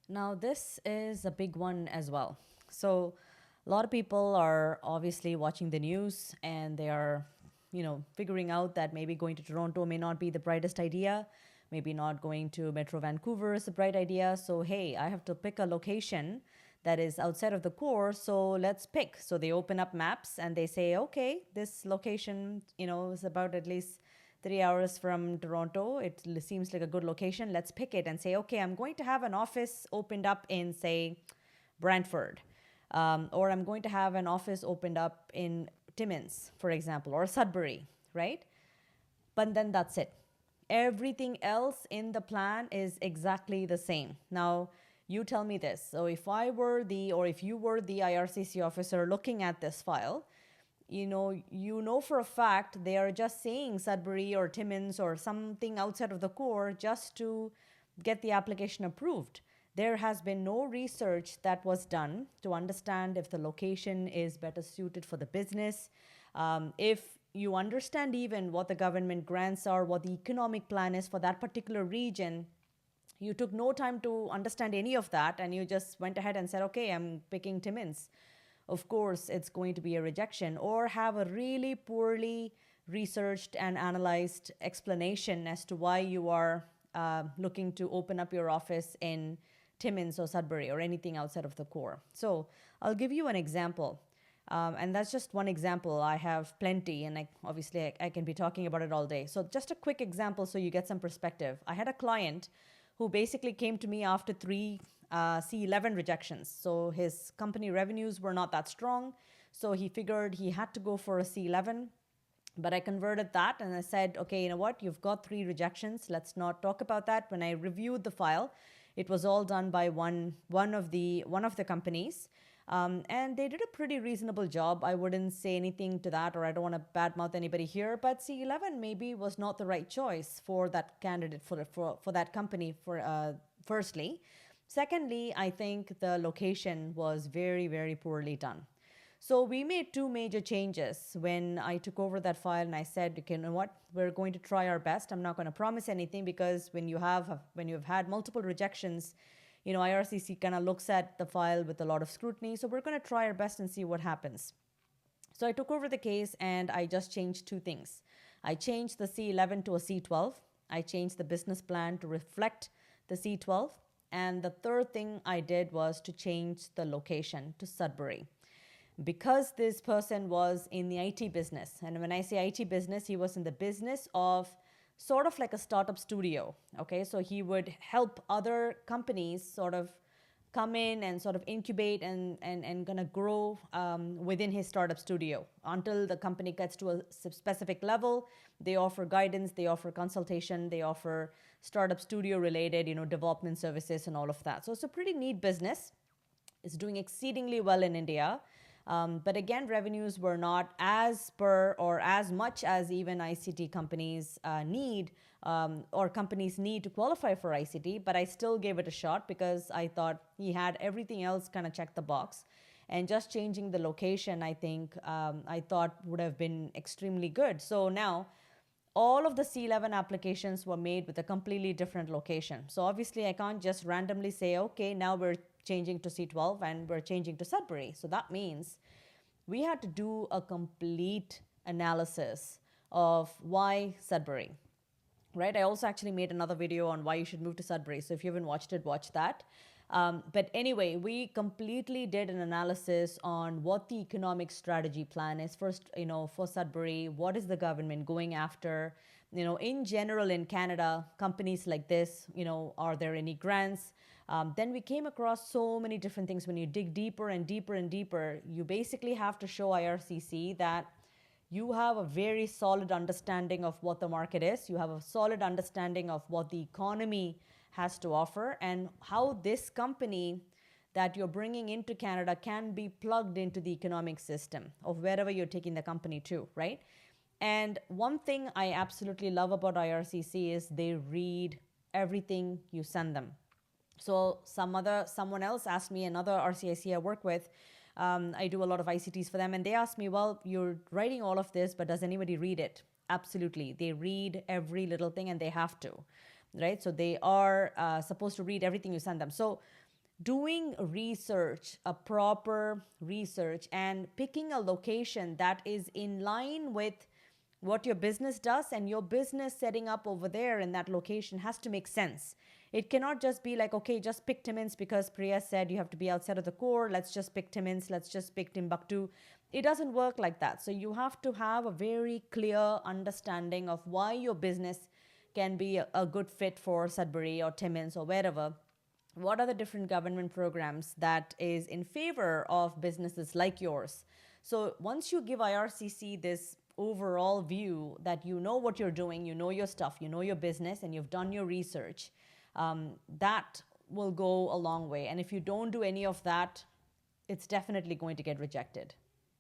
Now, this is a big one as well. So, a lot of people are obviously watching the news and they are, figuring out that maybe going to Toronto may not be the brightest idea. Maybe not going to Metro Vancouver is a bright idea. So, hey, I have to pick a location that is outside of the core. So, let's pick. So, they open up maps and they say, okay, this location, is about at least 3 hours from Toronto. It seems like a good location. Let's pick it and say, okay, I'm going to have an office opened up in, say, Brantford. Or I'm going to have an office opened up in Timmins, for example, or Sudbury, right? But then that's it. Everything else in the plan is exactly the same. Now, you tell me this. So if you were the IRCC officer looking at this file, you know for a fact they are just saying Sudbury or Timmins or something outside of the core just to get the application approved. There has been no research that was done to understand if the location is better suited for the business. If you understand even what the government grants are, what the economic plan is for that particular region, you took no time to understand any of that and you just went ahead and said, okay, I'm picking Timmins. Of course, it's going to be a rejection, or have a really poorly researched and analyzed explanation as to why you are looking to open up your office in Timmins or Sudbury or anything outside of the core. So I'll give you an example. And that's just one example. I have plenty, and I can be talking about it all day. So, just a quick example so you get some perspective. I had a client who basically came to me after three C11 rejections. So, his company revenues were not that strong. So, he figured he had to go for a C11. But I converted that and I said, okay, you know what? You've got three rejections. Let's not talk about that. When I reviewed the file, it was all done by one of the companies. And they did a pretty reasonable job. I wouldn't say anything to that, or I don't want to badmouth anybody here, but C11 maybe was not the right choice for that candidate, for that company, firstly. Secondly, I think the location was very, very poorly done. So we made two major changes when I took over that file, and I said, okay, you know what, we're going to try our best. I'm not going to promise anything, because when you've had multiple rejections, IRCC kind of looks at the file with a lot of scrutiny. So we're going to try our best and see what happens. So I took over the case and I just changed two things. I changed the C11 to a C12. I changed the business plan to reflect the C12. And the third thing I did was to change the location to Sudbury, because this person was in the IT business. And when I say IT business, he was in the business of sort of like a startup studio. Okay, so he would help other companies sort of come in and sort of incubate and gonna grow within his startup studio until the company gets to a specific level. They offer guidance, they offer consultation, they offer startup studio related, development services and all of that. So it's a pretty neat business. It's doing exceedingly well in India. But again, revenues were not as per or as much as even ICT companies need, or companies need to qualify for ICT. But I still gave it a shot because I thought he had everything else kind of checked the box. And just changing the location, I think, I thought would have been extremely good. So now, all of the C11 applications were made with a completely different location. So obviously, I can't just randomly say, okay, now we're changing to C12 and we're changing to Sudbury. So that means we had to do a complete analysis of why Sudbury, right? I also actually made another video on why you should move to Sudbury. So if you haven't watched it, watch that. But anyway, we completely did an analysis on what the economic strategy plan is. First, for Sudbury, what is the government going after? In general, in Canada, companies like this, are there any grants? Then we came across so many different things. When you dig deeper and deeper and deeper, you basically have to show IRCC that you have a very solid understanding of what the market is. You have a solid understanding of what the economy has to offer and how this company that you're bringing into Canada can be plugged into the economic system of wherever you're taking the company to, right? And one thing I absolutely love about IRCC is they read everything you send them. So someone else asked me, another RCIC I work with, I do a lot of ICTs for them, and they asked me, well, you're writing all of this, but does anybody read it? Absolutely. They read every little thing, and they have to, right? So they are supposed to read everything you send them. So doing research, a proper research, and picking a location that is in line with what your business does, and your business setting up over there in that location has to make sense. It cannot just be like, okay, just pick Timmins because Priya said you have to be outside of the core. Let's just pick Timmins. Let's just pick Timbuktu. It doesn't work like that. So you have to have a very clear understanding of why your business can be a good fit for Sudbury or Timmins or wherever. What are the different government programs that is in favor of businesses like yours? So once you give IRCC this overall view that you know what you're doing, you know your stuff, you know your business, and you've done your research, that will go a long way. And if you don't do any of that, it's definitely going to get rejected.